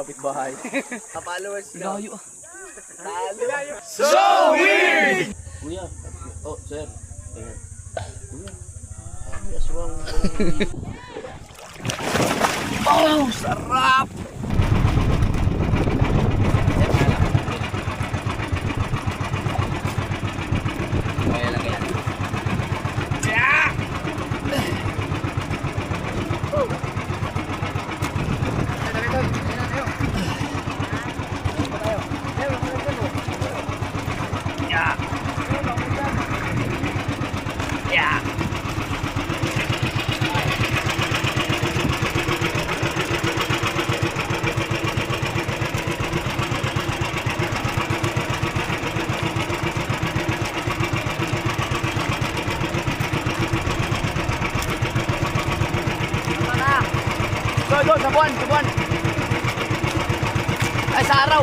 kapitbahay. Followers ka. Layo ah. So weird! Kuya, oh sir. Kuya, ay aswang. Oh, sarap! Kaya lang yan. Doon, sa buwan. Ay, sa araw.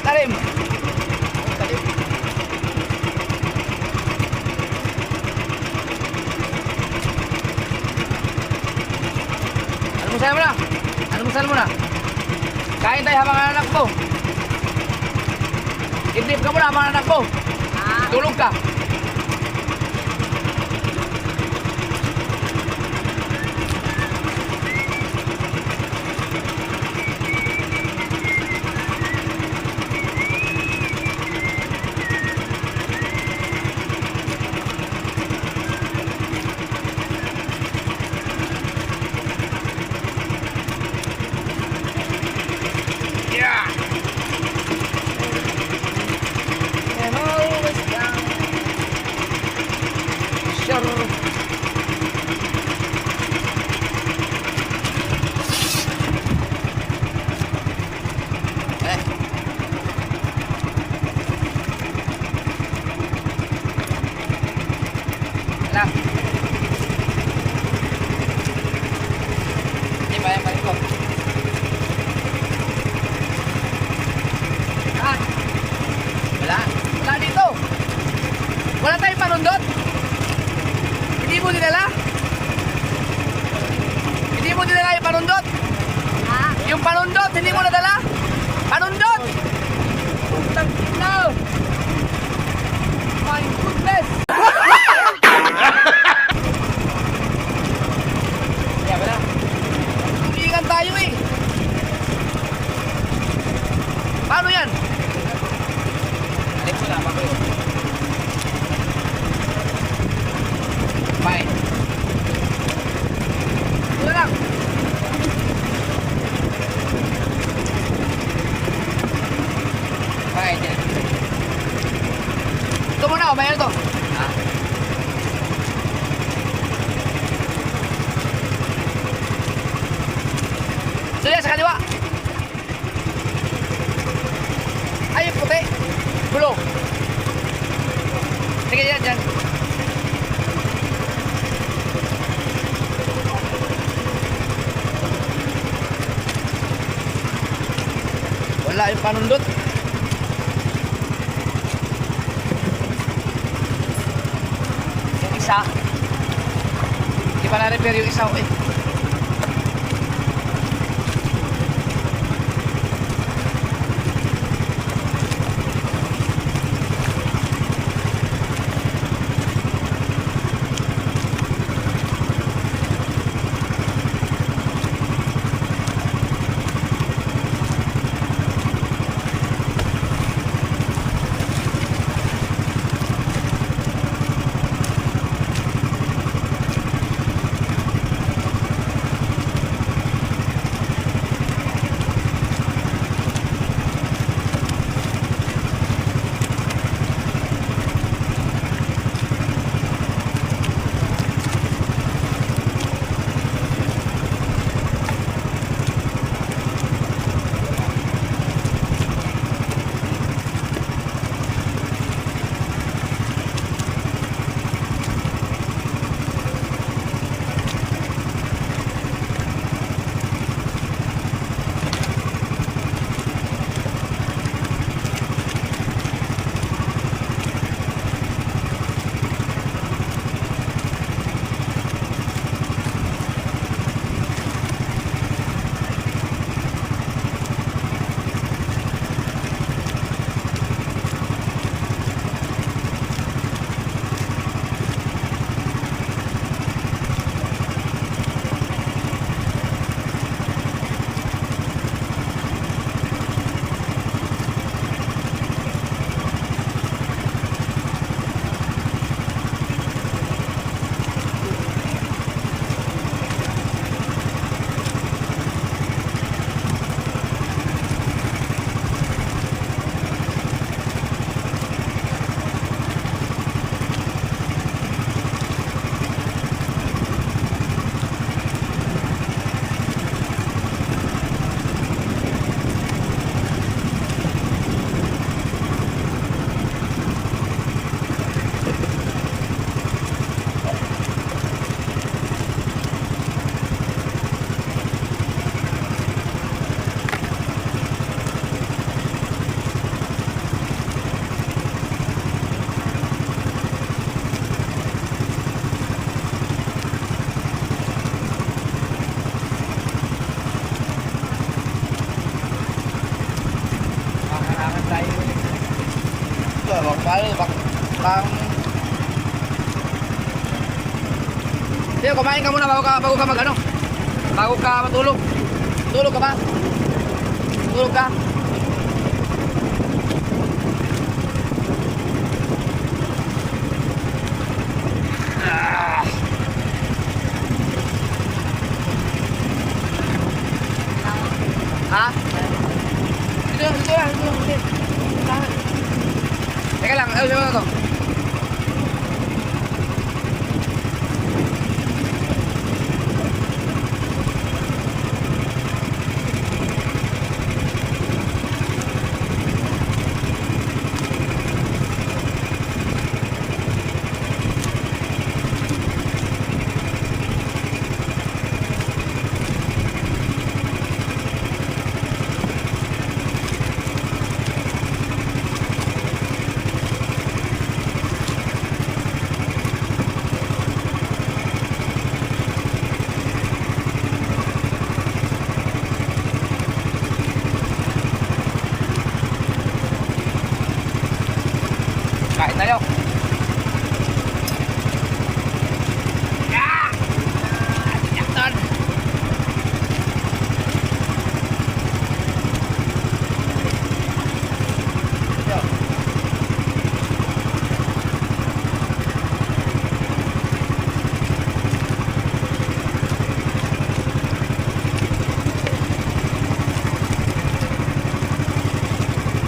Talim. Almusal mo na. Kain tayo habang anak mo. Idlip ka muna habang anak mo. Tulog ka. Wala dito. Wala tayong panundot. Hindi mo dinala yung panundot. Yung panundot, hindi mo nadala. Panundot! No! My goodness! Wala. Tulingan tayo eh. Paano yan? Alip mo na, bago yun. Bye. Ito lang. Bye, dyan. Ito muna, o, mayroon ito. So yan, sa kaliwa. Ay, yung puti. Gulo. Sige, dyan. Wala yung panundot. Yung isa. Hindi pa na-repair yung isa. Eh. Pang... Sige, kumain ka muna bago ka mag ano? Bago ka matulog. Tulog ka ba? Tulog ka? Ha? Dito lang. Teka lang, ayun na to. Kain tayo. Yeah! Yaktan!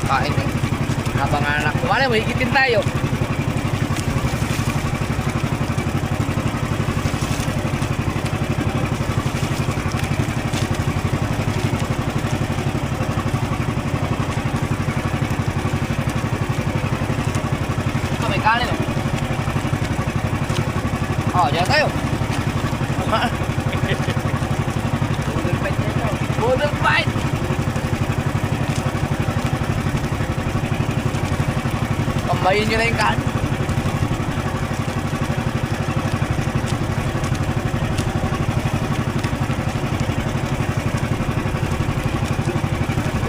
Kain eh. Habang anak ko, wala mo, higitin tayo. Ito, may kanin oh. Oh, diyan tayo. Boodle fight nito. Boodle fight! Kambayin nyo na yung kan.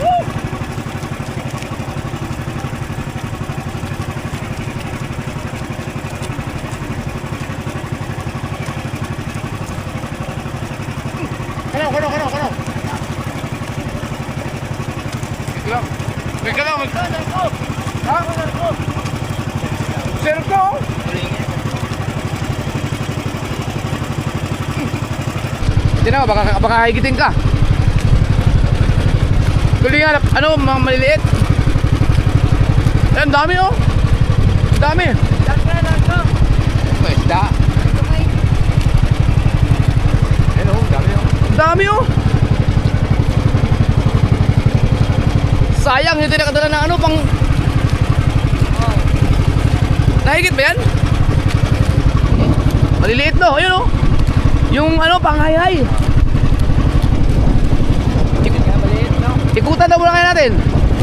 Woo! Kano. Wait ka lang. Ha? Serko! Hindi na, baka higitin ka. Tulingan, ano, mga maliliit. Ang dami oh. Ang dami. May isda. Ayun oh, dami oh. Ang dami oh. Sayang, hindi nakadala ng ano, pang... Nahigit ba yan? Maliliit no, ayun oh. Yung ano, panghay-hay. Ikutan daw muna kayo natin.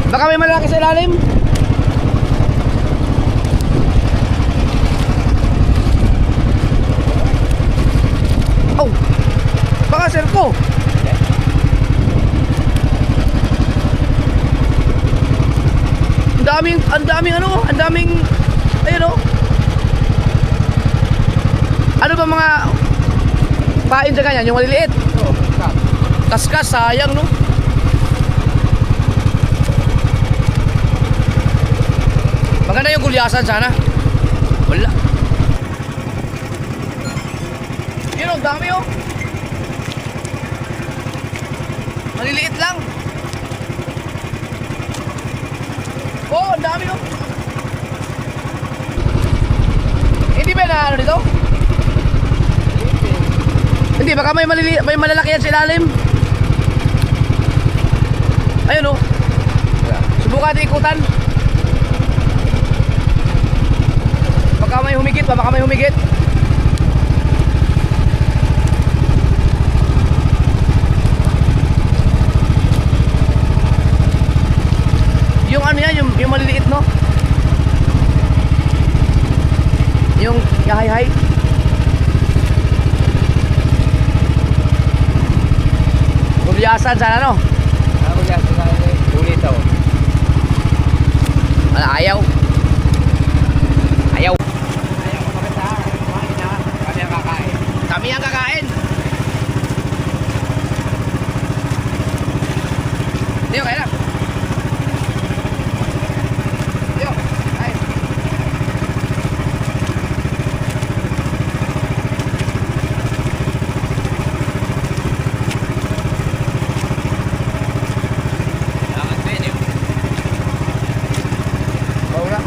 Baka may malaki sa ilalim. Oh, baka serko. Ang daming ano, ang daming, ayun oh. Ano ba mga pain sa ganyan, yung maliliit? Kaskas, sayang no. Maganda yung gulyasan sana. Wala. Yun oh, dami oh. Maliliit lang. Oh, ang dami oh. Hindi ba na ano dito? Hindi, baka may malalaki yan sa ilalim. Ayun oh. Subukan natin ikutan. Baka may humigit pa, baka may humigit. Yung ano yan, yung maliliit no? Yung yahay-hay. Gulyasan sana no? Gulyasan sana ulit oh. Ayaw. Kami ang kakain. Tiyo, kaya na. Tiyo, kain. Bau na.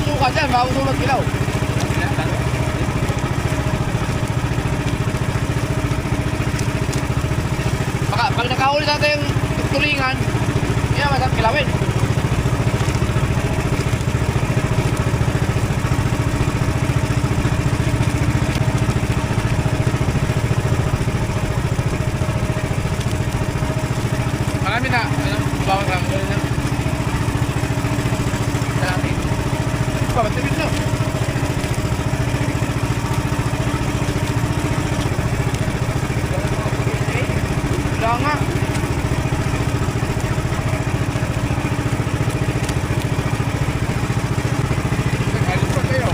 Suka dyan, bago sulog kilaw. Pag nakahuli natin yung tulingan, yan, masarap kilawin. Marami na, bawang lang, gano'n na. Salami. Matibig na. Wala nga. Nagalit pa kayo.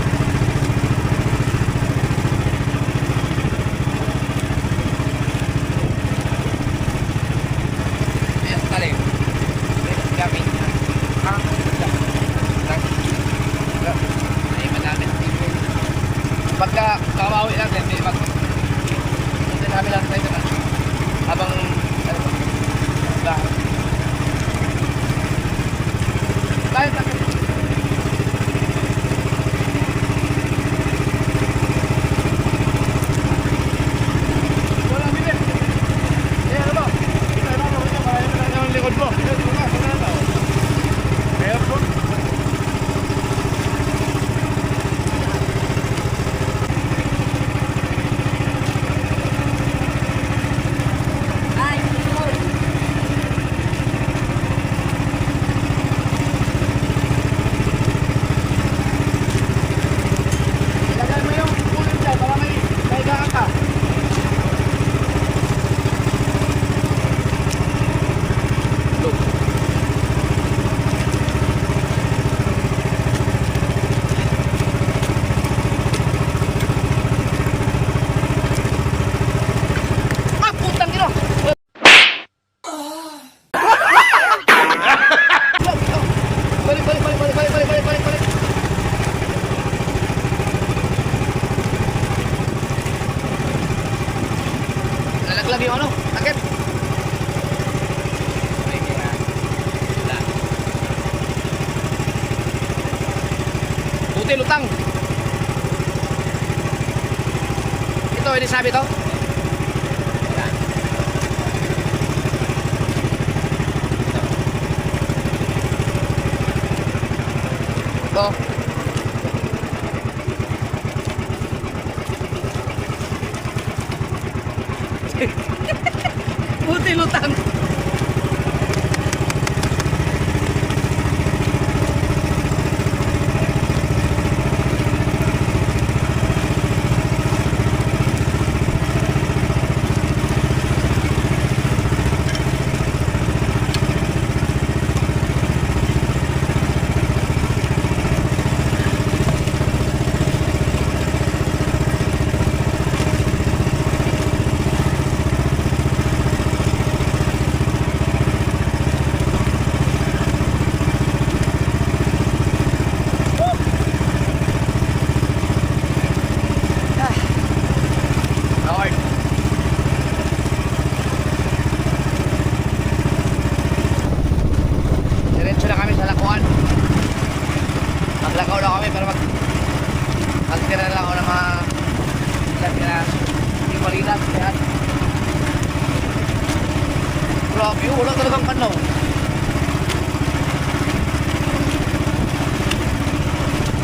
Ayan, talim. Gamit. Ay, madami. Pagka kakawawi natin, hindi namin lang tayo naman. Habang, ano ba? Lahat. Lahat natin. Wala, bitin. Eh, ano ba? Ito, marami na yung likod mo. Meron po. Lagi yung ano, takip. Buti lutang. Ito, hindi sabi to. Ito. Buti lutang. Grabe, oh, wala talagang kanaw.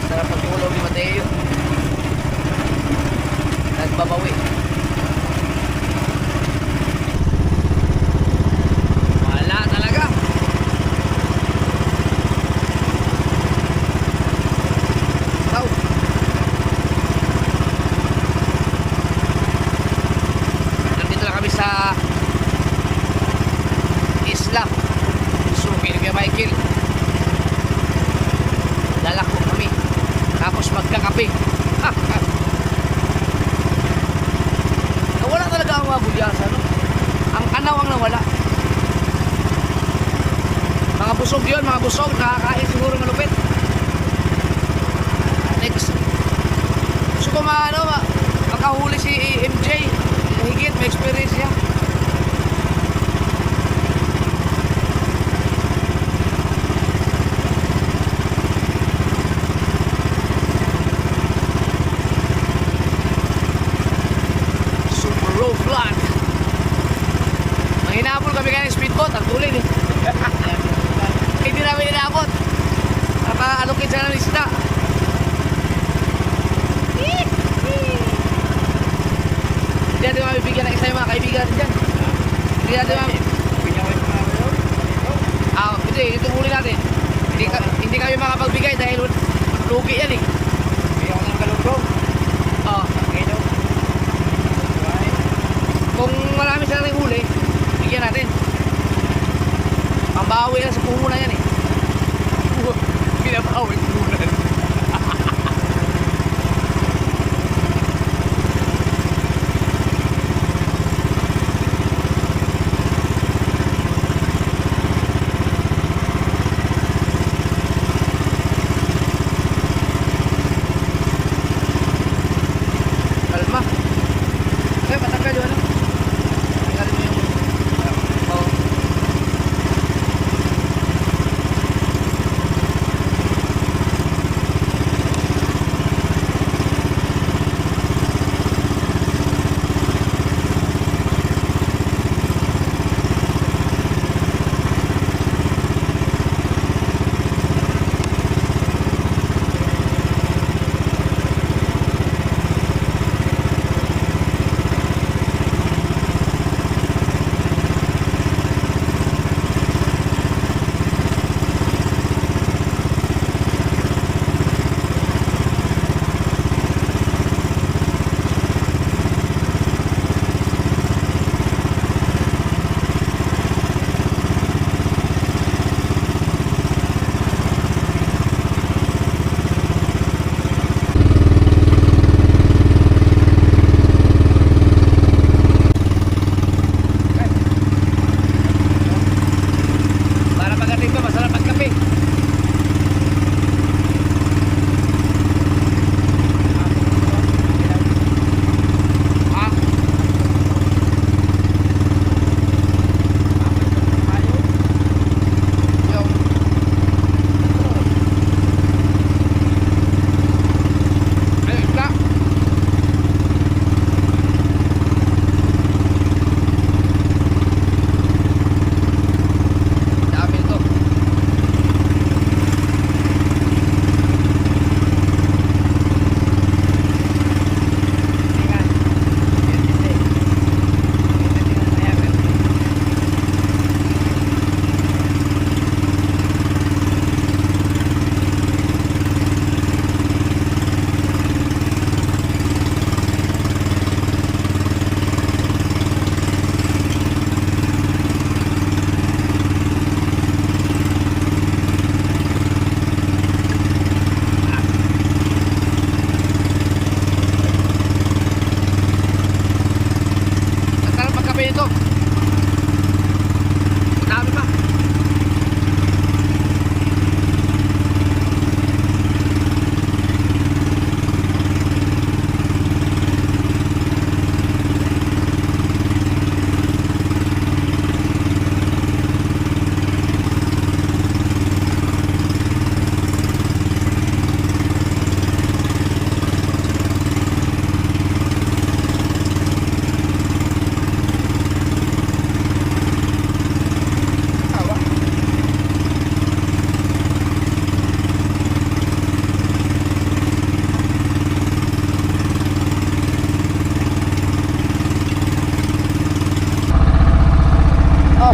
Sarap pagtulog ni Mateo. Nagbabawi. Wala talaga. Tau. Nandito lang kami sa isla. So, kaya Michael. Lalako kami. Tapos magkakape. Nawala talaga ang mga bulyasa, no? Ang kanaw ang nawala. Mga busog yun, mga busog. Nakakain siguro malupit. Next. Gusto ko makahuli si MJ. Higit, may experience niya. Vlog. Hinabol kami kaya ng speedboat, ang tulin eh. Hindi namin hinabot. Naka-allocate siya ng isda. Hindi natin mabibigyan ng isa yung mga kaibigan dyan. Hindi natin hindi, ito huli natin. Hindi kami makapagbigay dahil lugi yan eh. Hindi ako ng kalugong. Oo. Kung marami sila rin huli, bigyan natin. Pambawi lang sa puhunan yan eh. Pinabawi puhunan. Kalma. Kaya patanggal yun ano?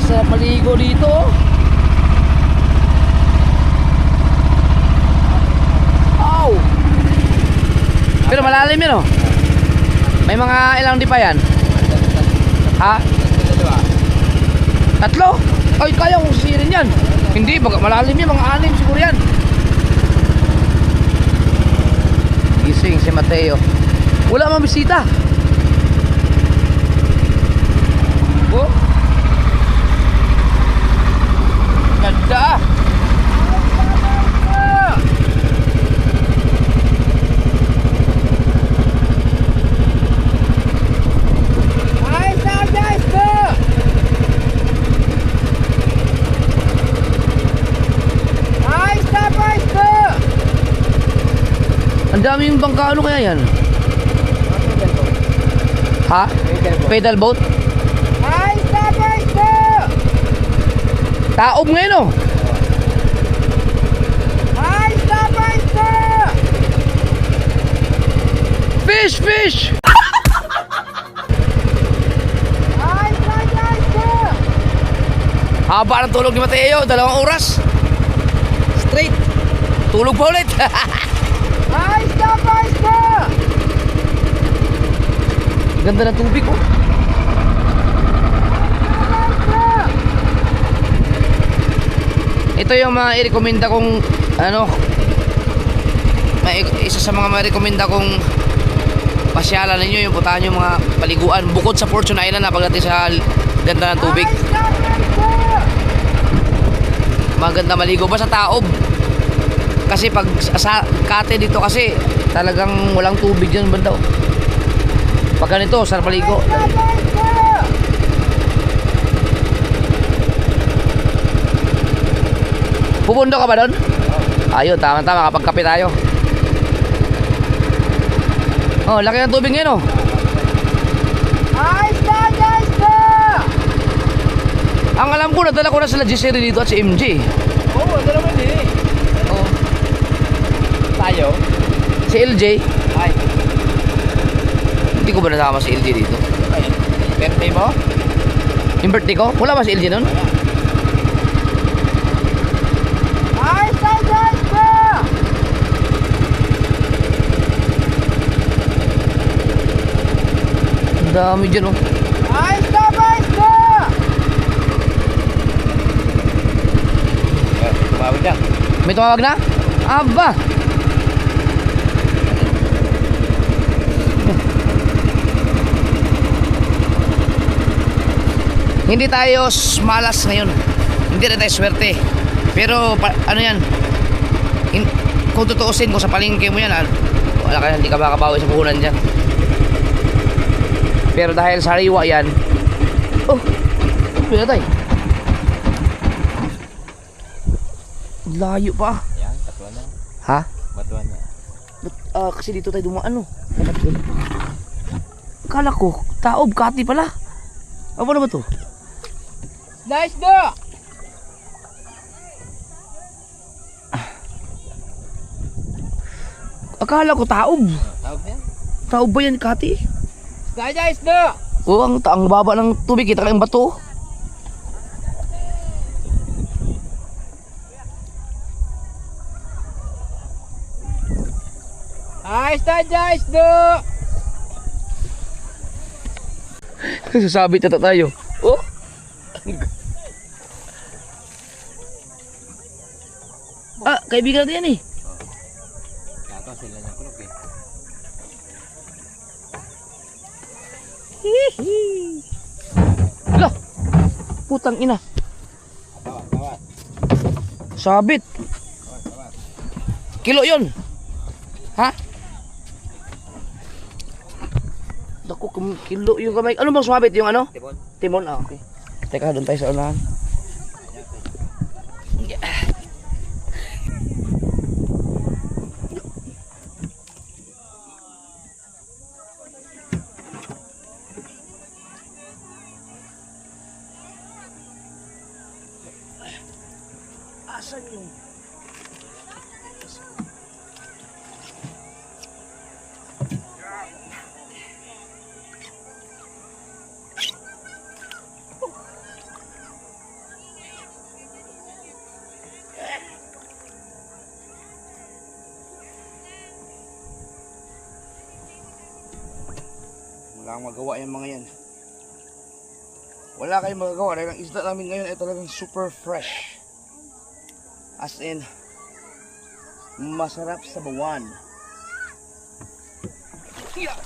Napakasarap maligo dito. Oh. Pero malalim yun oh. May mga ilang di pa yan? Ha? Tatlo? Ay, kaya kong sisirin yan. Hindi, malalim yan, mga 6 siguro yan. Gising si Mateo. Wala mang bisita. Oh. Ganda. Ang dami yung bangka, ano kaya yan? Ha? Pedal boat? Taob ngayon oh. Fish! Fish! Haba ng tulog ni Mateo, 2 oras. Straight. Tulog pa ulit. Ganda ng tubig oh. Ito yung mga i-recommenda kong ano, isa sa mga ma-recommenda kong pasyalan ninyo, yung puntahan yung mga paliguan bukod sa Fortune Island na pagdating sa ganda ng tubig. Maganda maligo ba sa Taob? Kasi pag sa Kate dito kasi talagang walang tubig dyan banda oh. Pag ganito, sarap maligo. Pupundo ka ba doon? Ayun, tama-tama, kapag-kape tayo. Oh, laki ng tubig ngayon oh. Ang alam ko, nadala ko na sila Giseri dito at si MJ. Oo, ano naman din eh. Oh. Tayo? Si LJ. Ay. Hindi ko ba nasama si LJ dito? Ay. Birthday mo? Yung birthday ko? Wala ba si LJ nun? Ang dami dyan oh. Tumawag na. May tumawag na? Aba! Hindi tayo malas ngayon. Hindi na tayo swerte. Pero ano yan, kung tutuusin ko sa palengke mo yan, wala ka, hindi ka makabawi sa puhunan dyan. Pero dahil sariwa yan, oh, pwede tayo. Layo pa. Yan, batuan na. Ha? Batuan na. Kasi dito tayo dumaan oh. Akala ko, Taob, Kati pala. Ano ba to? Nice do! Akala ko Taob. Tawag niya? Taob ba yan, Kati? Nice do! Oo, ang baba ng tubig, kita kayong bato. Nice do! Sasabit na tayo. Oh! Kaibigan natin yan eh. Kato sila ng kulog eh. Lah! Putang ina. Tawad, tawad. Sabit. Kilo yun. Ha? Naku, kilo yung kamay. Ano bang sumabit? Yung ano? Timon. Timon? Ah, okay. Teka, doon tayo sa unahan. Asan yung... Wala akong magawa yung mga yan. Wala kayong magagawa dahil ang isda namin ngayon ay talagang super fresh. As in, masarap sa bawan. Yeah.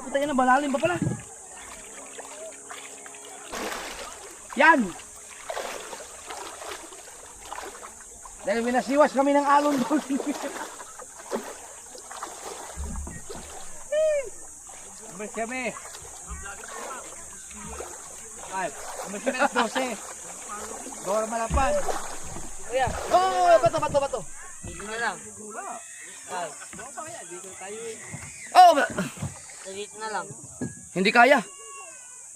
Puta yan na, balalim ba pala? Yan! Dahil minasiwas kami ng alon doon. Umalis kami. Ay, umalis kami alas 12. Gawar malapan. Ayan. Oh, bato. Dito na lang. Ay, Dito tayo eh. Oh, dito na lang. hindi kaya.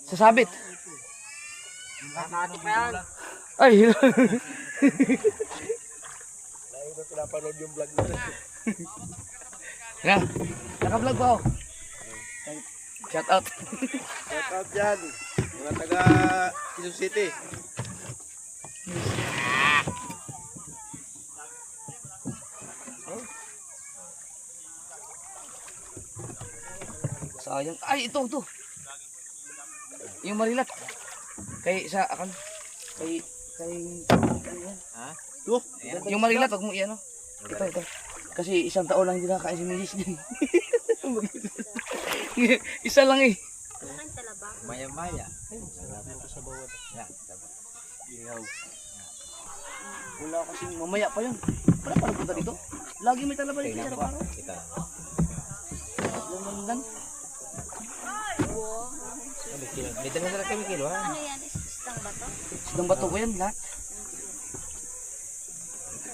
Sasabit. Kakati pa yan. Ay, Lagi ba pinapanood yung vlog nila? Yan. Naka-vlog pa ako. Shout out. Shout out dyan. Mga taga Quezon City. Sayang. Ay, ito. Yung marilat. Kay sa akan. Kay Ha? yung marilat, wag mo iyan, no? Ito. Kasi isang taon lang hindi nakakain si Milis din. Isa lang eh. Maya-maya. Sarap mo sa bawat. Yan. Ihaw. Wala kasing mamaya pa yun. Wala pa nagpunta dito. Lagi may talaba dito sa araw. Kita. Landan. May dala na kami kilo ha. Ano yan? Isang bato? Sidang bato ko yan lahat.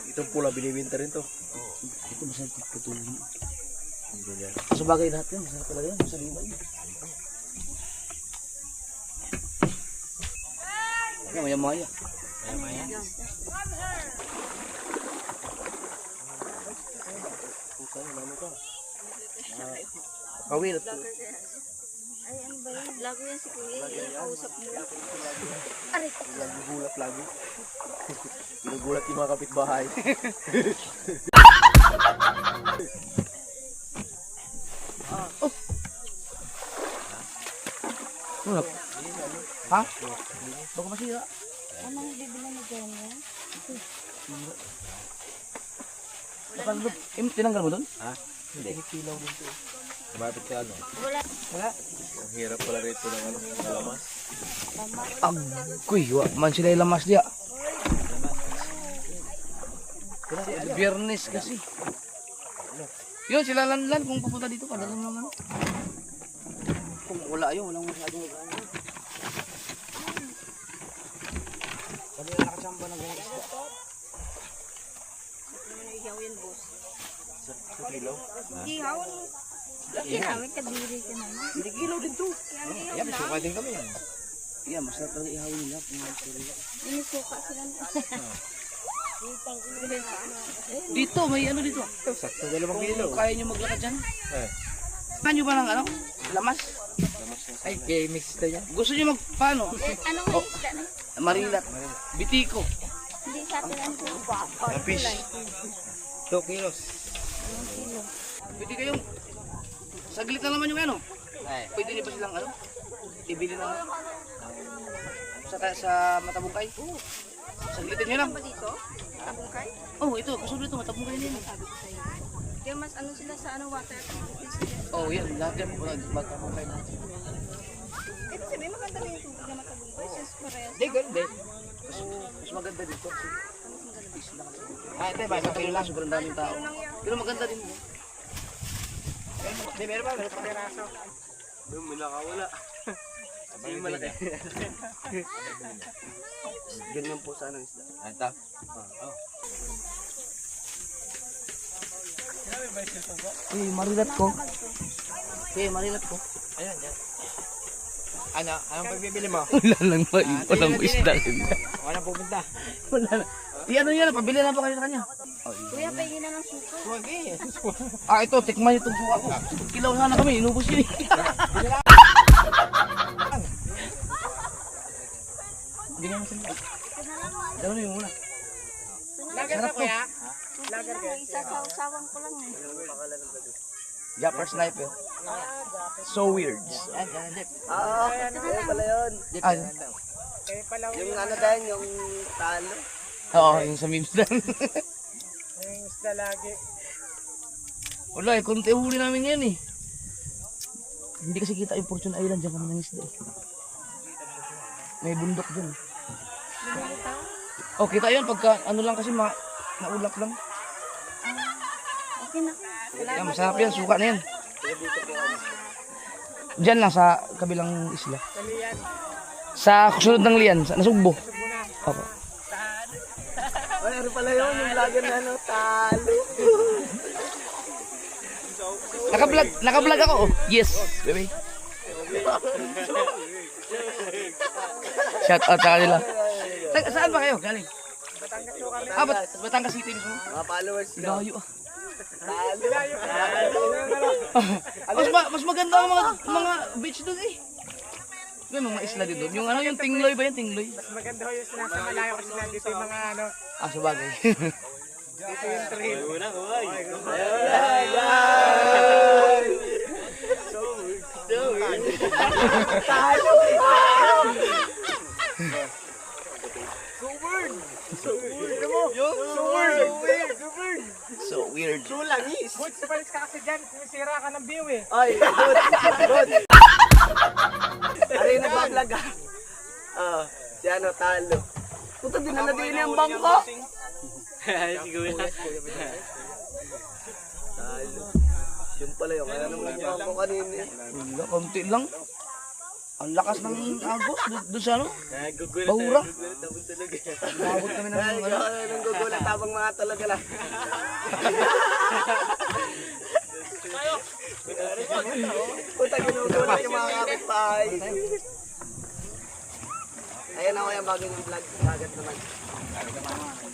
Itong pula binibinta rin to. Ito masarap pagpatuloy. Sa bagay lahat yan. Masarap talaga yan. Masarap yun. Yan, maya-maya. Maya-maya. Kawil. Ay, ano ba yun? Lago yan si Kuya. Ikausap mo. Aray! Nagugulat lagi. Nagugulat yung mga kapitbahay. Ano? Ha? Baka masira. Ano ang bibili ni Ganyan? Baka tinanggal mo doon? Ha? Hindi. Kilaw din to. Kumapit ka ano? Wala. Wala. Ang hirap pala rito ng ano, ng lamas. Agoy, wa man sila ilamas dia. Biyernes kasi. Yun, sila lanlan kung pupunta dito, kadalang naman. Kung wala yun, walang masyadong magana. Kanila nakachamba ng ganyan isda. Ihaw yan, boss. Sa kilaw? Ihaw? Ihaw, kadiri ka naman. Hindi kilaw din to. Yan, may suka din kami yan. Yeah, masarap talaga ihawin nila. Kung sila. Inisuka sila. Dito, may ano dito. Sakto 2 kilo. Kung kaya nyo maglakad dyan. Eh. Kaya nyo ba ng ano? Lamas? Ay, kay mix na yan. Gusto nyo mag, paano? Anong isda na? Marilat. Bitiko. Hindi sa atin ang Fish. 2 kilos. Pwede kayong, saglit na naman yung ano. Ay. Pwede nyo ba silang ano? Ibili na sa Matabungkay. Saglitin nyo lang. ba dito? Tabungkay? Oh, ito. Kasunod ito. Matabungkay din. Kaya mas ano sila sa ano water activities sila. Oh, yan. Lahat yan. Matabungkay na. Eh, kasi may maganda rin yung tubig na matabungkay. Since parehas. Hindi, ganda. Mas maganda dito. Ah, ito ba? Kaya lang, sobrang daming tao. Pero maganda din. Hindi, meron ba? Meron pa peraso. Doon, may nakawala. Yung malaki. Ganyan po sana isda. Ito. Marilat ko. Marilat ko. Ayan, dyan. Ano? Anong pagbibili mo? Wala lang ba? Walang isda. Wala pupunta. Wala na. Ano yan? Pabili na ba kayo sa kanya? Kuya, pahingi na ng suko. Huwag eh. Ito. Tikman itong suka ko. Kilaw sana kami. Inubos yun. Hindi naman sila. Dalawa yung muna. Lager ka kuya? Lager ka? Isa sa usawan ko lang eh. Japper sniper. So weird. Kaya pala yun. Ah, Yung ano dahil, yung talo. oo, yung sa memes lang. Yung isda lagi. Wala eh, konti huli namin ngayon eh. Hindi kasi kita yung Fortune Island, dyan kami ng isda eh. May bundok dyan. Oh, kita yun pagka ano lang kasi naulap lang. Okay na. Yan, masarap yan, suka na yan. Diyan lang sa kabilang isla. Sa sunod ng liyan, sa Nasugbo. Opo. Ay, ano pala yun, yung vlogger na ano, talo. Naka-vlog ako. Oh. Yes, baby. Shout out sa kanila. Saan ba kayo? Galing? Batangas City mismo. Mga followers ko. Layo ah. Talo. Mas maganda ang mga beach doon eh. May mga isla din doon. Yung ano, yung Tingloy ba yan? Tingloy? Mas maganda ho yung nasa malayo kasi nandito yung mga ano, Ah, sabagay. dito yung trail. So weird. Langis. Boots, palis ka kasi dyan, sumisira ka ng view eh. Ay, good. Ano yung nagbablog ah? Si ano, talo. Puta, din na din yung bangko. Siguro. Talo. Yun pala yun, kaya naman yung bangko kanina. Wala, konti lang. Ang lakas ng agos doon sa ano? Bahura. Umabot kami ng Ay, ano. nang gugulat habang mga talaga lang. Puta, ginugulat yung mga kapitbahay. Ayan ako yung bagay ng vlog. Bagat naman.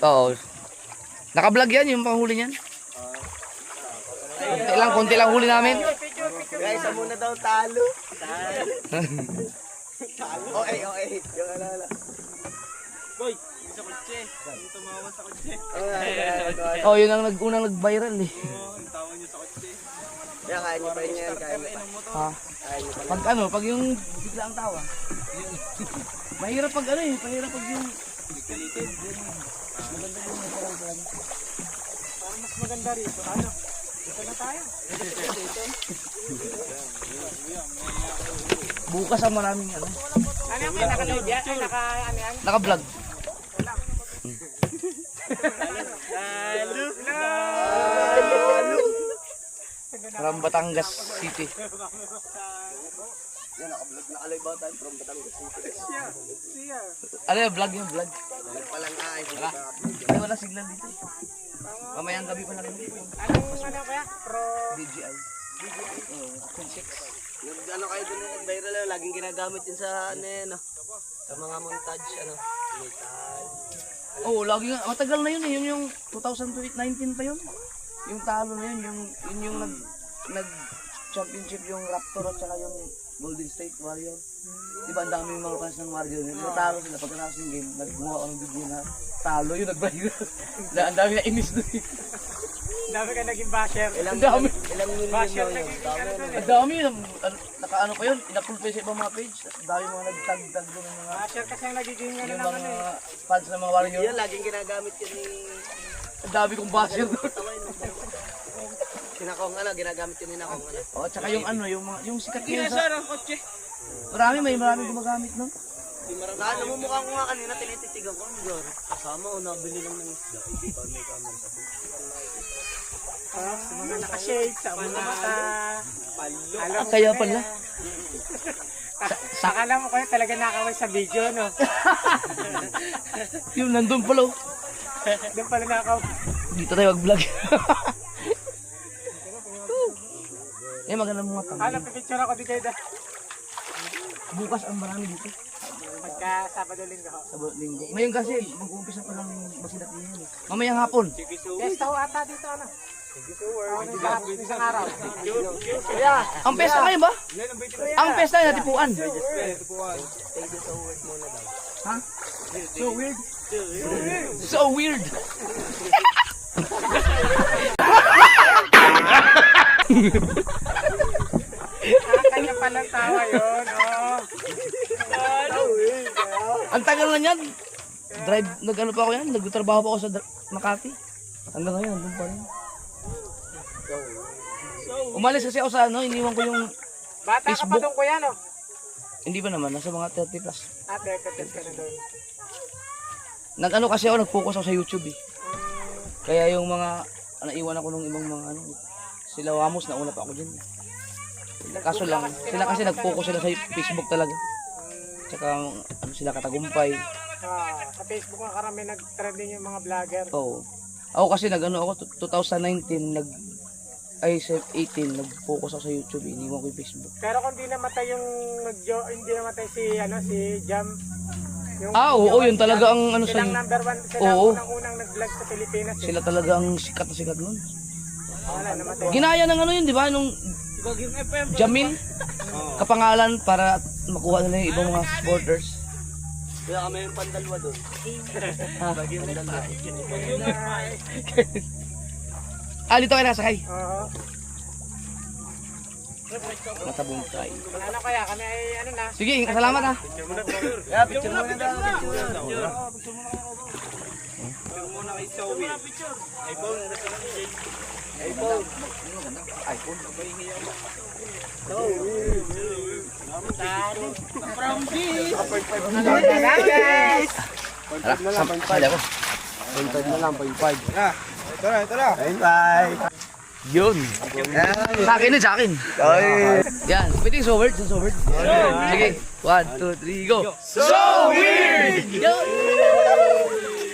Oo. Naka-vlog yan, yung panghuli niyan. Konti lang huli namin. Guys, muna daw talo. Okay. Yung alala. Boy, sa kotse. Yung tumawa sa kotse. Oh, yun ang unang nag-viral eh. Kaya kaya niyo pa rin yan. Kaya niyo pa. Ha? Kaya niyo pa. Pag ano, pag yung bigla ang tawa. Mahirap pag ano eh, mahirap pag yung Parang mas maganda rito. Ano? Dito na tayo. bukas ang maraming ano. Ano yung naka-load yan? Ay, ano yan? Naka-vlog. From Batangas City. Yan, naka-vlog na alay ba tayo from Batangas City. Ano yung vlog yung vlog? Vlog pa lang ay. Ay, wala signal dito. Mamayang gabi pa na rin. Anong ano kaya? Pro... DJI. Oo, Action 6. Ano kayo dun yung viral yun, laging ginagamit yun sa ano yun, no? Sa mga montage, ano? Oo, lagi nga. Matagal na yun eh. Yun yung 2019 pa yun. Yung talo na yun. Yung nag-championship yung Raptor at saka yung Golden State Warrior. Diba ang dami yung mga fans ng Warrior. Natalo sila pagkatapos yung game. Nagguha ako ng video na talo yun. Nag-viral. Ang dami na inis doon eh. Dami ka naging basher. Ang dami. Ilang million Basher yun. naging ano dun eh. Ang dami. Nakaano pa yun. Ina-full page sa ibang mga page. Ang dami mga nagtag-tag doon ng mga Basher kasi ang nagiging ano yung naman mga eh. fans ng mga Warrior. Yan, laging ginagamit yun ni... Ang dami kong basher doon. Sinakong ano, ginagamit yun ni Nakong ano. Oh, tsaka yung ano, yung sikat yun sa... Marami gumagamit no? Namumukha ko nga kanina, tinititigan ko. Ano kasama o nabili lang ng isda. Sa mga naka-shade, sa mga mata. Alam mo Kaya na pala. yan. Akala mo kayo talaga nakaway sa video, no? Yung nandun pala oh. Doon pala nakaway. Dito tayo mag-vlog. Eh, maganda mga tao. Napipicture ako di kayo dahil. Bukas ang marami dito. Pagka Sabado-Linggo ho. Sa linggo. Ngayon kasi, mag-uumpisa pa lang basilat niya. Mamayang hapon. Pesta ho ata dito, ano? Isang araw. Ang pesta ngayon ba? Ang pesta na tipuan. Ha? So weird. So weird. Kanya palang tawa yun. Oh. Ang tagal na niyan. Drive, nag-ano pa ako yan, nagtrabaho pa ako sa Makati. Hanggang ngayon, doon pa rin. Umalis kasi ako sa ano, iniwan ko yung Bata ka pa Facebook. doon kuya, no? Hindi ba naman, nasa mga 30 plus. Ate, kates ka na doon. Nag-ano kasi ako, nag-focus ako sa YouTube eh. Kaya yung mga, naiwan ako nung ibang mga ano, sila Wamos, nauna pa ako dyan. Kaso lang, sila kasi nag-focus sila sa Facebook talaga. Tsaka ano sila Katagumpay. Sa Facebook nga karami nag-trending yung mga vlogger. Oo. Ako kasi nag-ano ako, 2019, 18, nag-focus ako sa YouTube, iniwan ko yung Facebook. Pero kung di namatay yung hindi namatay si si Jam. Yung Oo, yun talaga ang ano sa silang number 1, sila Oo. unang nag-vlog sa Pilipinas. sila talaga ang sikat na sikat nun. Wala, namatay. Ginaya ng ano yun, di ba? Nung Jamil, kapangalan para makuha nila yung ibang mga supporters. Kaya kami yung pandalwa doon. Dito kayo nasakay. Oo. Matabuntay. Ano kaya kami ay ano na? Sige, salamat ha. Kaya picture muna daw. Sali ako. 0.5 na lang, 0.5. Ito na. Bye. Yun. Sa akin sa akin. Yan. Pwede so word. Sige. 1, 2, 3, go. So weird! Yun.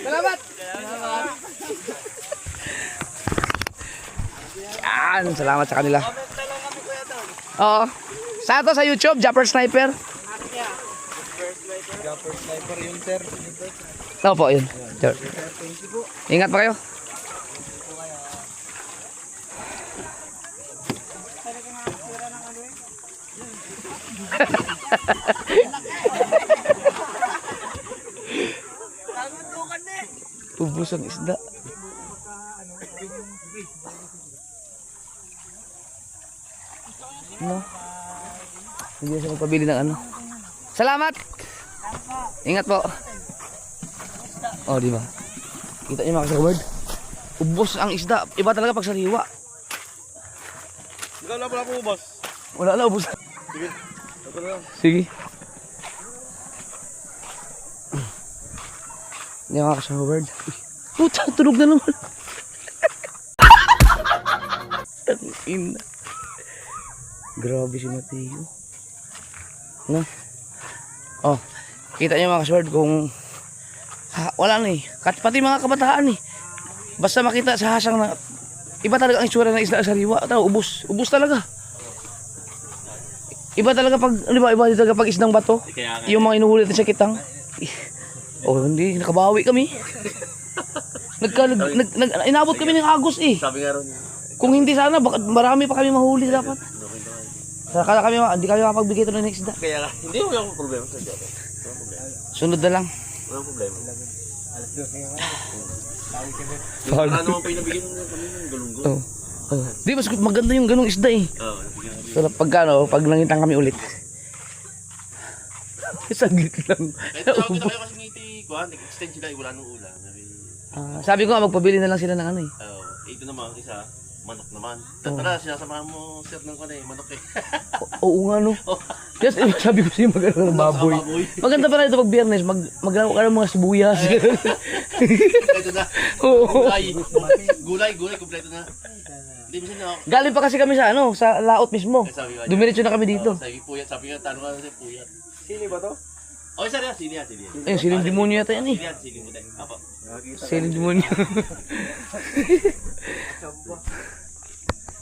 Salamat. Yan. Salamat sa kanila. Oo. Sa ito sa YouTube, Japper Sniper. Japper sniper yun, sir. Ito po, yun. Ingat pa kayo. Ubus ang isda. No? Hindi siya magpabili ng ano. Salamat! Ingat po. Oh, di ba? Kita niyo mga kasaward? Ubos ang isda. Iba talaga pag sariwa. Wala po, boss. Wala na, ubos. Sige. Hindi mga kasaward. Puta, tulog na naman. Tangina. Grabe si Mateo. No? Oh, kita niyo mga kasaward kung wala na eh. Pati mga kabataan eh. Basta makita sa hasang na iba talaga ang itsura ng isda sa sariwa. Ubos. Ubos talaga. Iba talaga pag, di ba, iba talaga pag isdang bato. Yung mga inuhuli natin sa kitang. Oh, hindi, nakabawi kami. Inabot kami ng agos eh. Sabi nga ron. Kung hindi sana, baka marami pa kami mahuli dapat. Kaya kami, hindi kami makapagbigay ito ng isda. Kaya nga, hindi mo yung problema sa job. Sunod na lang. Walang problema. Pag- Ano mo pinabigyan mo kami ng galunggo? Oh. Oh. Di, mas maganda yung ganong isda eh. Oo. So, pag nangitang kami ulit. Saglit lang. Kahit tawag na kayo kasi ngiti, kuhan, nag-extend sila, wala nung ulan. Sabi ko nga, magpabili na lang sila ng ano eh. Ito naman, isa, manok naman. Tara, sinasamahan mo, sir, ng kuhan eh, manok eh. Oo nga no. Just sabi ko sa'yo maganda ng baboy. Maganda pa na ito pag biyernes, maglaro ka ng mga sibuyas. Kompleto na. Oo. Gulay, kompleto na. Hindi mo siya Galing pa kasi kami sa ano, sa laot mismo. sabi ko. Dumiretso na kami dito. Sabi puyat, sabi nga, tanong ka sa puyat. Sili ba to? Okay, sir, sili yan. Ayun, siling demonyo yata yan eh. Sili mo tayo. Apo. Siling demonyo.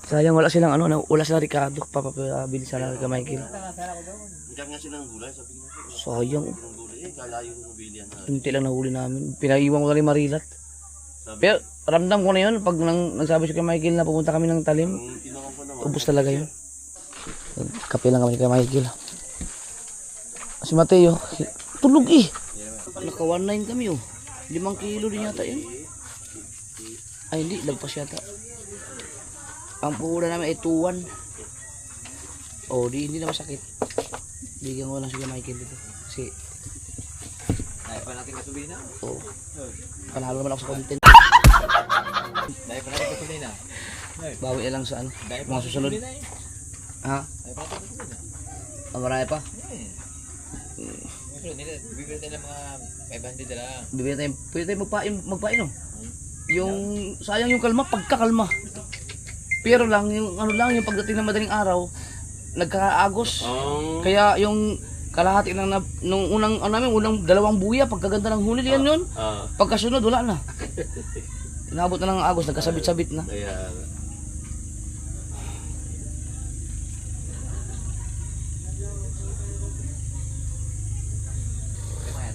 Sayang wala silang ano, wala sila Ricardo, papabili sana kay Michael. Hanggang nga sila ng gulay, sabi nga. Sayang, Ng gulay, kalayo ng nabili yan. hindi lang nahuli namin. Pinaiwan ko na rin Marilat. Sabi, Pero ramdam ko na yun, pag nagsabi siya kay Michael na pupunta kami ng talim, kung tinawag ko naman. ubos talaga yun. Kape lang kami kay Michael. Si Mateo, tulog eh. Naka 1.9 kami oh. 5 kilo din yata yun. Ay hindi, lagpas yata. Ang puhunan namin ay 2-1. Oh, hindi na masakit. Bigyan ko lang sila Michael dito. Kasi, Dahil pa natin gasolina. oh, panalo naman ako sa content. Dahil pa natin gasolina. Bawi na lang sa ano. Dahil pa Mga natin susunod. gasolina eh. Ha? Dahil pa natin gasolina. Ah, marami pa. Susunod nila, bibili tayo ng mga 500 na lang. Bibigyan tayo, pwede tayo magpain oh. Yung, sayang yung kalma, pagkakalma. Pero lang, yung ano lang, yung pagdating ng madaling araw, nagkaagos. Kaya yung kalahati nung unang, ano namin, unang 2 buya, pagkaganda ng huli, yan yun. Pagkasunod, wala na. Inabot na ng agos, nagkasabit-sabit na. Kaya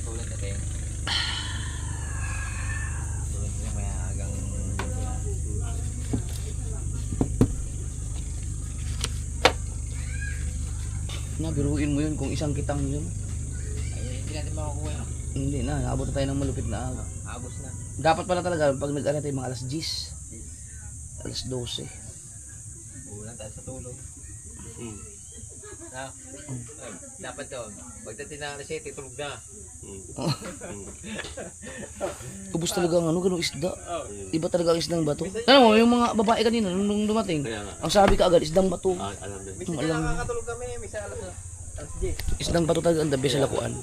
tulad natin. Tulad nila may agang... Biruin mo yun kung isang kitang yun. Ay, hindi natin makakuha yun. Hindi na, naabot na tayo ng malupit na aga. Agos na. Dapat pala talaga, pag nag-aral tayo mga alas 10, alas 12. Ulan tayo sa tulog. Na, dapat yun. Pagdating na alas 7, tulog na. Ubus talaga ang ano, ganung isda. Iba talaga ang isdang bato. Alam mo, yung mga babae kanina, nung dumating, ang sabi ka agad, isdang bato. Minsan Alam mo. nakakatulog kami, minsan alas 10. Isdang bato talaga ang the best sa lakuan.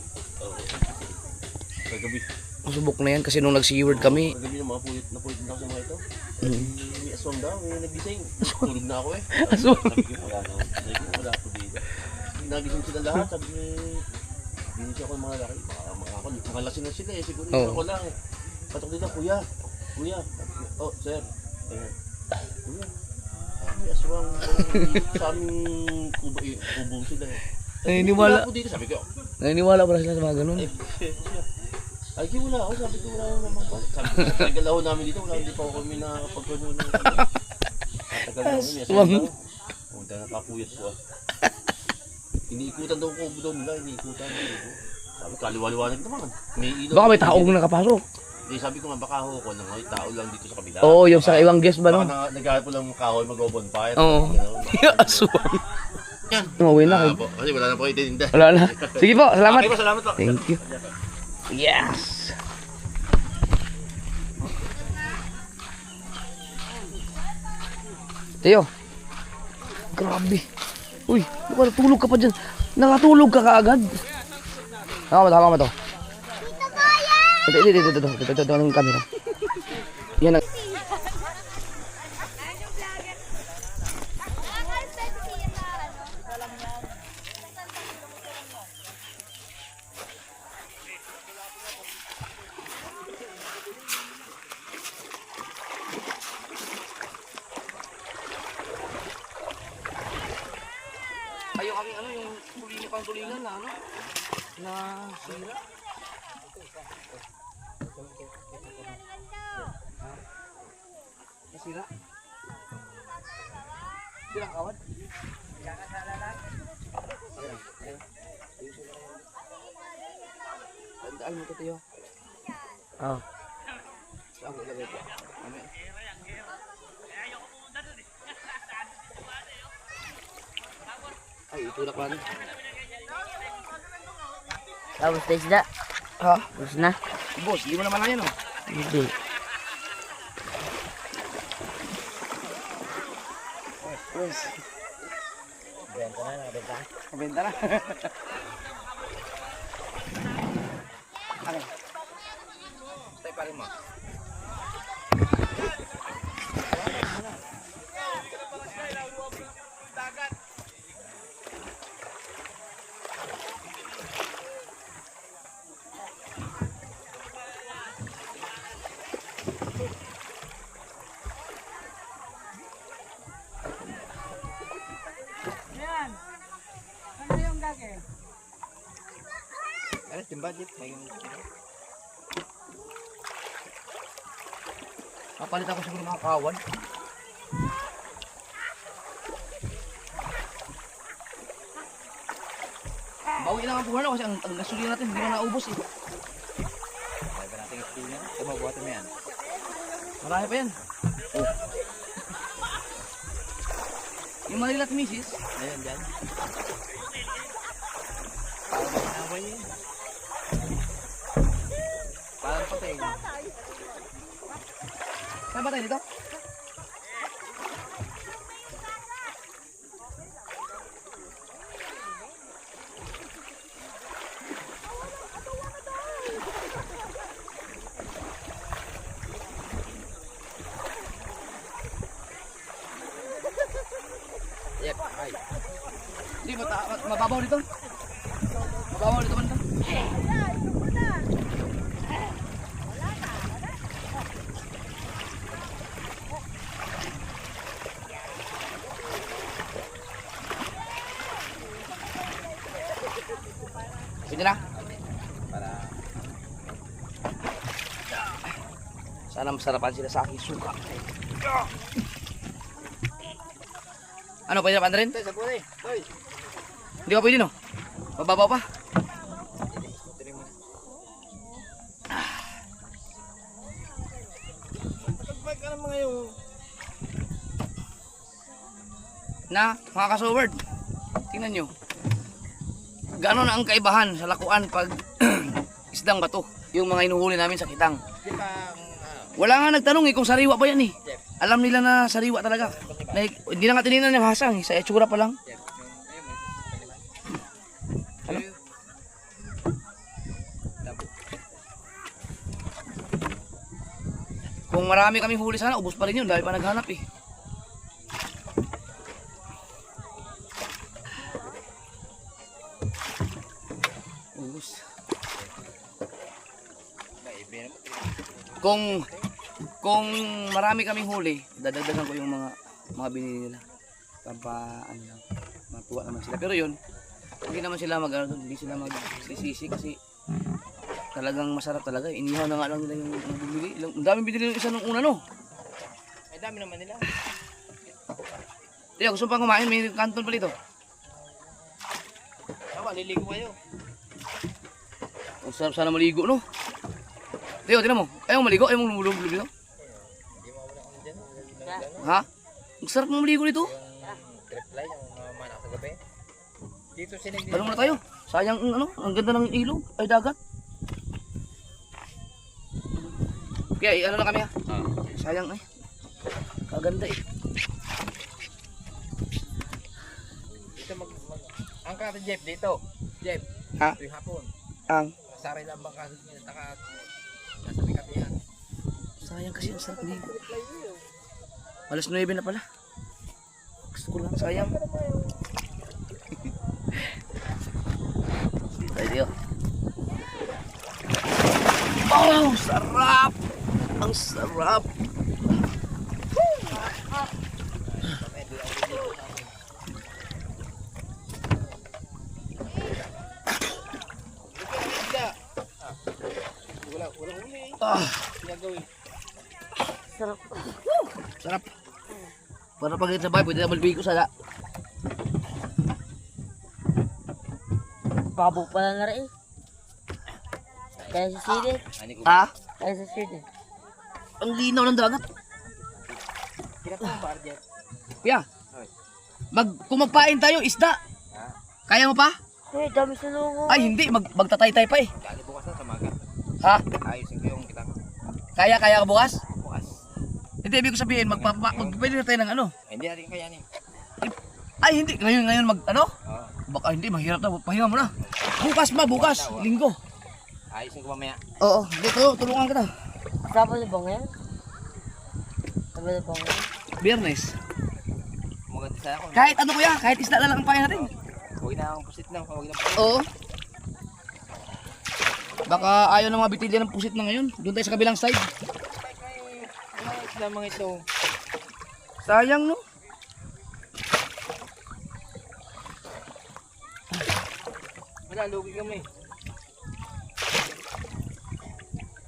Kagabi. Subok na yan kasi nung nag-seaward kami. Kagabi ng mga napulit na ako sa mga ito. Mm. May aswang daw, may nagising. Tulog na ako eh. Aswang. Sabi ko, wala na. Sabi ko, wala ako dito. Nagising sila lahat, sabi ko, binisya ako ng mga laki. Mga lasing na sila eh, siguro ako lang. Patok dito, kuya. Oh, sir. Ayan. Kuya. May aswang. Sa aming kubo sila eh. Naniniwala. Ako dito, sabi ko. Naniniwala pala sila sa mga ganun. Ay, wala ako. Sabi ko, wala ako naman. Sabi ko, nagalaho namin dito. Hindi pa ako kami nakapagpuno ng tagal namin. Aswang. Punta na kapuyat ko. Iniikutan daw ko daw nila. Iniikutan. Sabi ko, kaliwa-liwanag naman. May ilaw. Baka may taong nakapasok. Sabi ko nga, baka ako na may tao lang dito sa kabila. Oo, yung sa iwang guest ba no? Baka naghahanap po lang kahoy mag-bonfire. Oo. Aswang. Yan. Umuwi na kayo. Kasi wala na po kayo tininda. Wala na. Sige po, salamat. Okay po, salamat po. Thank you. Yes. Teo. Grabe. Uy, nakatulog ka pa dyan. Nakatulog ka kaagad. Tama to. Ito ang camera. Yan ang... Ay, yung aking ano, yung tulingan na ano, na sira. Nasira? Silang kawad? Tandaan mo ito, Tiyo. Oo. Saan ko ilagay ito? Amen. Ay, itulak lang. Tapos na isda. Ha? Tapos na. Boss, di mo naman na yan, oh. Hindi. Boss. Benta na. Ano? Stay pa rin mo. Ano, yung budget? Kapalit ako siguro mga kawan. Bawi lang ang puhunan kasi ang gasolina natin hindi na naubos eh. Kaya ba natin gasolina? Ito, mabuhatin mo yan. Marami pa yan. Yung Manila at Mrs. Ayun dyan. Parang patay. Saan ba tayo dito? Yep, ay. Hindi, mababaw dito. Mababaw dito banda. Pwede na. Para Sana masarapan sila sa aking suka. Ano, pwede na pa rin? sa kulay. Hoy. Hindi pa pwede, no? Mababaw pa. Pag ano mga yung Na, mga kasoward, tingnan nyo. Gano'n ang kaibahan sa lakuan pag isdang bato, yung mga inuhuli namin sa kitang. di ba Wala nga nagtanong eh kung sariwa ba yan eh. Alam nila na sariwa talaga. Like, hindi na nga tininan yung hasang eh, sa etsura pa lang. Ano? Kung marami kaming huli sana, ubos pa rin yun dahil pa naghanap eh. Ubos. Kung marami kaming huli, dadagdagan ko yung mga binili nila. Para ano lang, matuwa naman sila. Pero yun, hindi naman sila hindi sila magsisisi kasi talagang masarap talaga. Inihaw na nga lang nila yung bumili. Ang daming binili yung isa nung una, no? ay dami naman nila. Tiyo, gusto pang kumain, may kanton pa dito. Ako, liligo kayo. Ang sarap sana maligo, no? Tiyo, tinan mo. Ayaw maligo, ayaw mong lumulog dito. Hindi mo wala kami dyan. Ha? Ang sarap mo maligo dito. Yung triply, yung mga manak sa gabi. Dito sinig Ano muna tayo? Sayang ang ganda ng ilog, ay dagat. Kaya ano na kami ha? Sayang eh. Kaganda eh. Dito ang kata Jeff dito. Jeff. Ha? Tuwing hapon. Ang Saray lang bang kaso niya nasa may kapihan. sayang kasi ang sarap ligo. Alas 9 na pala. Gusto ko lang, sayang. Tayo. Oh, sarap! Ang sarap! Ah, Sarap. sarap. Para pag sa bahay, pwede na malbigo sa Babo pala na rin. Kaya sa silid. Ha? Kaya sa silid. Ang linaw ng dagat. Hirap mo ba, Jeff? Kuya, kung magpain tayo, isda. Kaya mo pa? Uy, dami sa lungo. Ay, hindi. Magtatay-tay pa eh. Kali bukas na sa magat. Ha? Ayusin ko yung kitang Kaya ka bukas? bukas. Hindi, ibig ko sabihin, magpapili na tayo ng ano. Ay, hindi natin kayanin. Ay, hindi. Ngayon ano? Oo. Baka hindi, mahirap na. Pahinga mo na. Bukas. Linggo. Ayusin ko mamaya. Oo, dito, tulungan ka na. Sabado ba ngayon? Sabado ba ngayon? Biyernes. Maganda sana ako. Kahit ano kuya, kahit isda na lang ang pain natin. Huwag na akong pusit lang. Huwag na Oo. Baka ayaw ng mga bitilya ng pusit na ngayon. Doon tayo sa kabilang side. mga isla mga ito. Sayang no? Wala, lugi kami.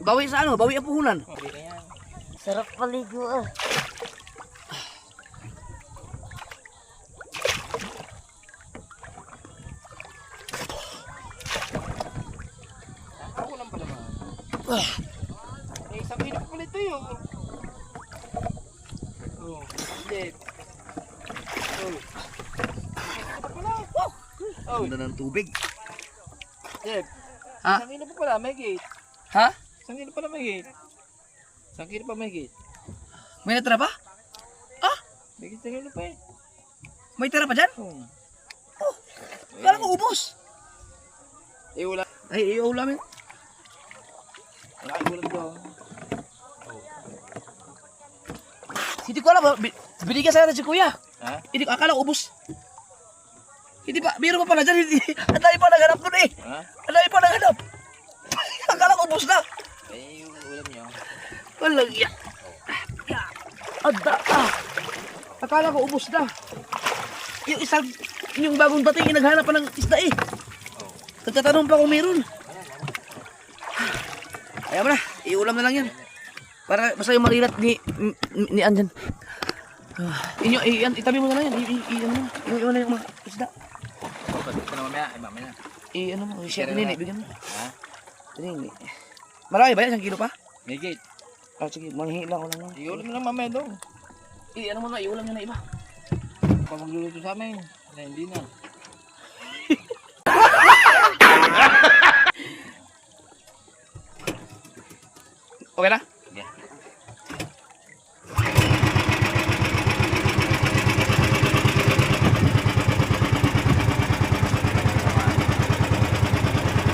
Bawi sa ano? Bawi ang puhunan. Hindi na yan. Sarap paligo ah. Ako lang pala mga. Eh, isang kilo pala ito yun. Oh, Jeff. Ganda ng tubig. Jeff, Ha? isang kilo pa pala, may gate. Ha? Isang kilo pala may gate. Isang kilo pa may gate. May natira pa? May gate isang kilo pa eh. May tira pa dyan? Oo. Kala ko ubos. Eh, wala. Ay, iulamin. Wala kang ulam doon. Hindi ko alam. Binigyan sana si kuya. Ha? Hindi ko akala ubos. Hindi pa, biro pa pala dyan. Ang dami pa naghanap doon eh. Ha? Ang dami pa naghanap. Akala ko ubos na. Eh, yung ulam niyo. Walang iya. Ada. Akala ko ubos na. Yung isang, yung bagong dating naghanap pa ng isda eh. Nagtatanong pa kung meron. Ayaw mo na, iulam na lang yan. Para basta yung marilat ni Anjan. Inyo, itabi mo na lang yan. Iwan na yung mga isda. Ito na mamaya. Ay, mamaya. Ano mo, share nini, bigyan mo. Ha? Nini. Marami ba yan? 1 kilo pa? May gate. Sige, manghihi lang ko lang. Iulam na lang mamaya doon. Ano mo na, iulam nyo na iba. Pag magluluto sa amin. Na hindi na. Okay na? Yeah.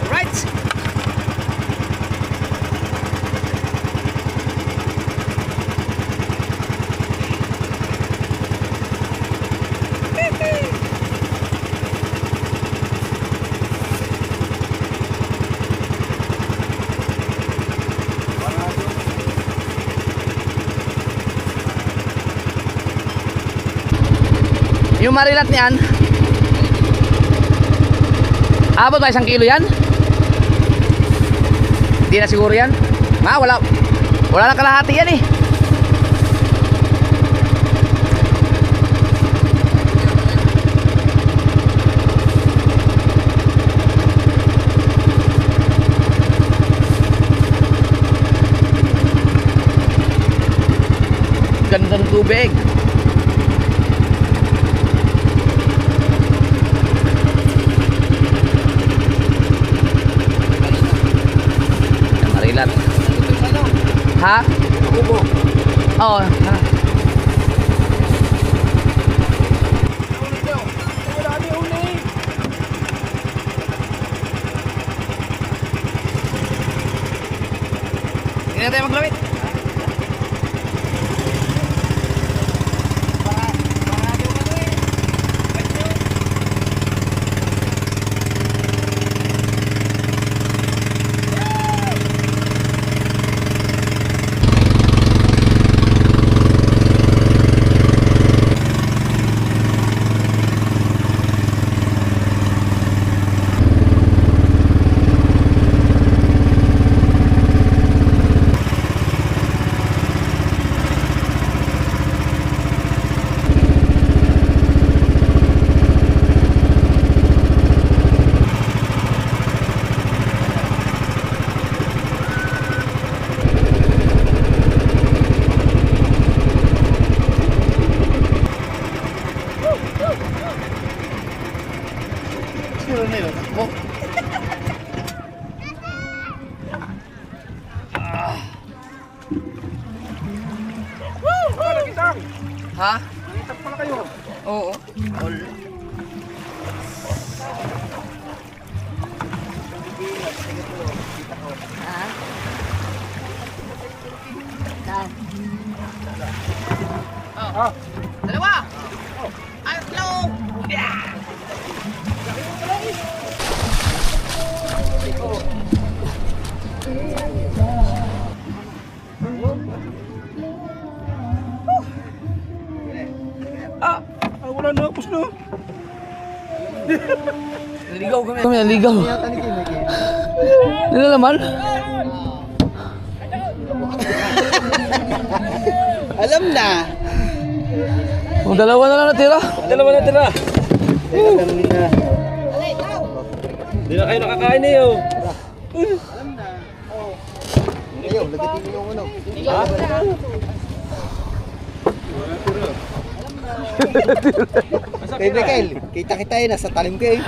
Right. Yung marilat niyan, abot ba 1 kilo yan? Hindi na siguro yan. Wala na kalahati yan eh. Ganda ng tubig. Marilat. Ha? Ubo. Oo. Ha? Wala kami uli. Hindi na tayo maglawit. Ha? Itak pala kayo. Oo. All. Dalawa! Ay, hello! Yeah! Wala na, tapos na. Naligaw kami. Kami naligaw. Ano naman? Alam na. Dalawa na lang natira. Dalawa na tira. Alam na. Hindi na kayo nakakain eh oh. Ayaw, lagitin mo yung ano. Ha? Kay Michael, kita-kita yun, nasa talim ko eh.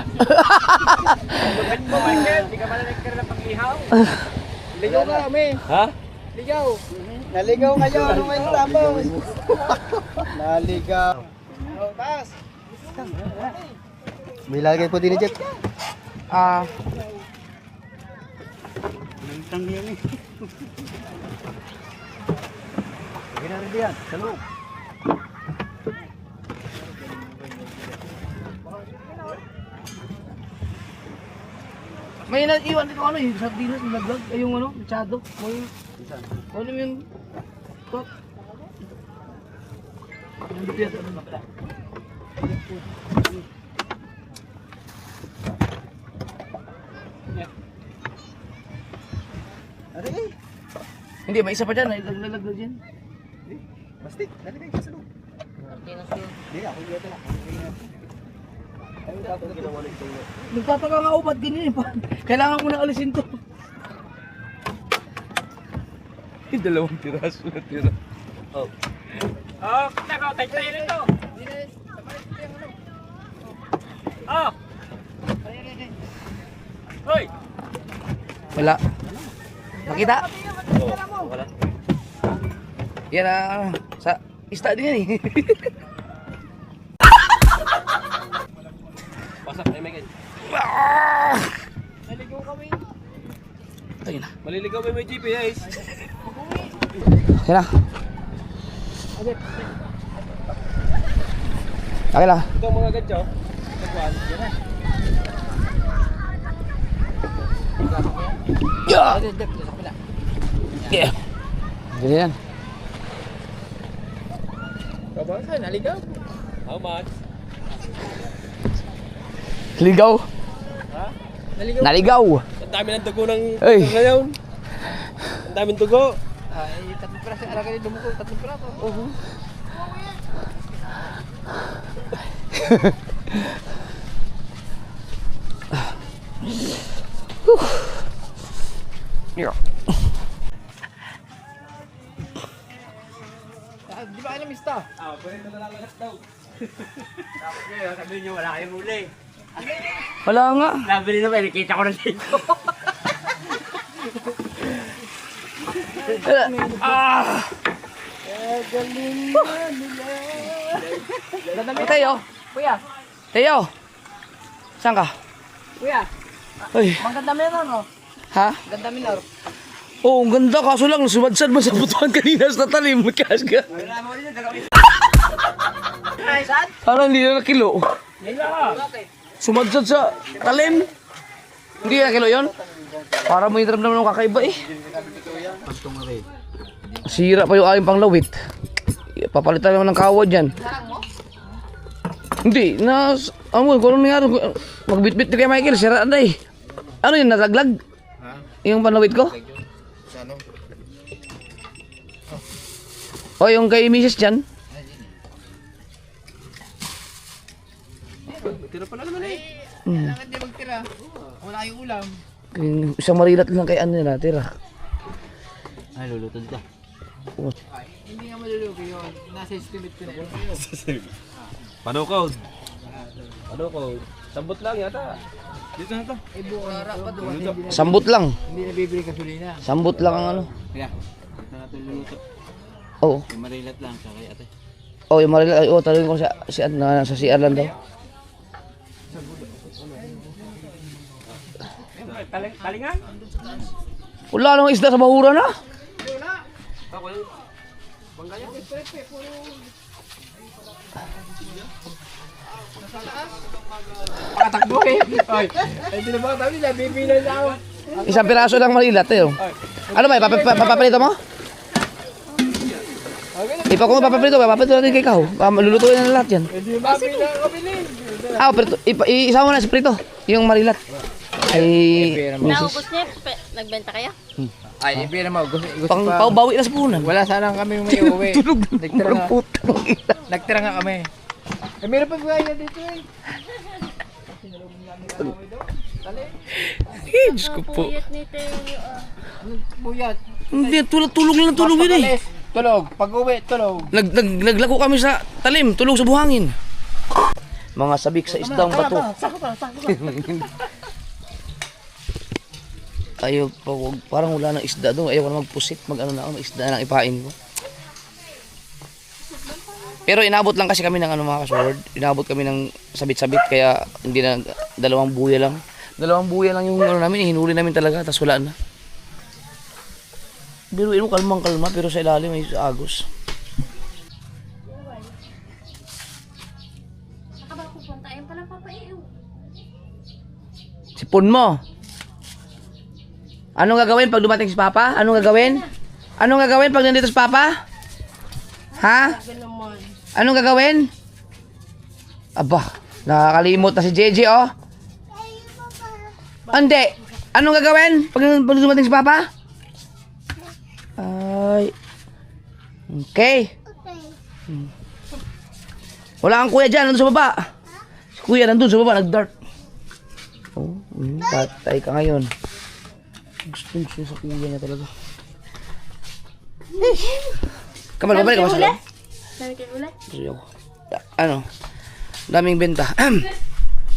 Michael, di ka pala nagkaroon ng panglihaw. Ligaw ka kami. Ha? Ligaw. Naligaw ngayon, ano may tapos? Naligaw. Oh, taas. May lagay po din ni Jet. Nantang yan eh. Sige na rin diyan, sa loob. May naiwan dito ano yung sardinas, nilaglag. Ay yung ano, machado. May... Ano yung... Tot. Ang dipiyat, ano na pala. Ano eh? Hindi, may isa pa dyan. Nilaglag dyan. Bastik, nalagay ka sa loob. Hindi, ako yung ito lang. Nagtataka nga ako, ba't ganyan eh? Kailangan ko na alisin to. Yung dalawang piraso na tira. Oh, nako, tayo nito. Oh. Hoy. Wala. Makita? Wala. Yan na, sa ista din yan eh. Pasok, ay Michael. Naligaw kami. Ayun na. Maliligaw ba may GPS? Yan na. Okay lang. Ito ang mga gadyo. Nagwan, yan na. Yeah! Yeah! Ganyan. Kabasan, naligaw. How much? Ligaw. Ha? Naligaw. Ang dami ng dugo ng Ay. ngayon. Ang daming dugo. Ay, tatlong piraso. Ara ka rin dumuko, tatlong piraso. Yeah. Di ba kayo namista? Pwede na nalalagas daw. Tapos ngayon, sabihin nyo, wala kayong huli. Wala nga. Nabili na ba, nakita ko na dito. Teo. Kuya, Teo. Saan ka? kuya, Ay. maganda minor, no? Ha? Ganda minor. Oo, ang ganda. Kaso lang, sumadsad mo sa butuan kanina sa talim. Kasga. Wala mo rin, dalawang Ay, saan? Parang hindi na kilo. Yan lang. Sumadsad sa talim. Hindi na kilo yun. Para may daram naman ng kakaiba eh. Sira pa yung aking panglawit. Papalitan naman ng kawad yan. Hindi, kung anong nangyari, magbitbit na kay Michael, sira na eh. Ano yun, nalaglag? Yung panlawit ko? O yung kay Mrs. dyan? Tira pala naman eh. Kailangan di magtira. Wala yung ulam. Isang marilat lang kay ano nila, tira. Ay, luluto dito. Hindi nga malulugi yun. Nasa estimate ko na yun. Panukod. Panukod. Sambot lang yata. Dito na to. Eh, buo na pa doon. Sambot lang. Hindi nabibili gasolina. Sambot lang ang ano. Kaya, ito na ito luluto. Oo. Yung marilat lang sa kay ate. Oh, yung marilat. Oh, talawin ko sa CR lang daw. Talingan? Wala namang isda sa bahura na. Pakatakbo eh. Ay, hindi na ba tayo nila, bibilan na ako. Isang piraso lang marilat eh. Oh. Ano ba, papapalito mo? Ipa ko papapalito natin kay Kao. Lulutuin na lahat yan. Hindi ba bilhin? Ah, pero isa mo na sa prito. Yung marilat. Ay, Naubos niya, nagbenta kaya? Ay, ibig mo. Gusto pang pa. paubawi na sa punan. Wala sana kami may uwi. Tulog Nagtira nga. putang ina. Nagtira nga kami. Eh, meron pa buhay na dito eh. Eh, Diyos ko po. Puyat ni Teo. Buyat. Hindi, tulog lang ng tulog yun eh. Tulog. Pag-uwi, tulog. Naglago kami sa talim, tulog sa buhangin. Mga sabik sa isdang bato. Ayaw pa, parang wala nang isda doon. Ayaw ko na magpusit, mag-ano na ako, isda na lang ipain ko. Pero inabot lang kasi kami ng ano mga kasword. Inabot kami ng sabit-sabit kaya hindi na, dalawang buya lang. Dalawang buya lang yung ano namin, hinuli namin talaga, tapos wala na. Biruin mo, kalmang-kalma, pero sa ilalim ay agos. Saka ba pupunta? Ayun pala papaiyaw. Sipon mo. Anong gagawin pag dumating si Papa? Anong gagawin? Anong gagawin pag nandito si Papa? Ha? Anong gagawin? Aba, nakakalimot na si JJ, oh. Hindi. Anong gagawin pag dumating si Papa? Ay. Okay. Wala kang kuya dyan, nandun sa baba. Si kuya nandun sa baba, nag-dart. Oh, patay ka ngayon. Gusto sa kuya niya talaga. Kamal, babalik ka ba sa loob? Sabi kayo ulit? Ano? Daming benta.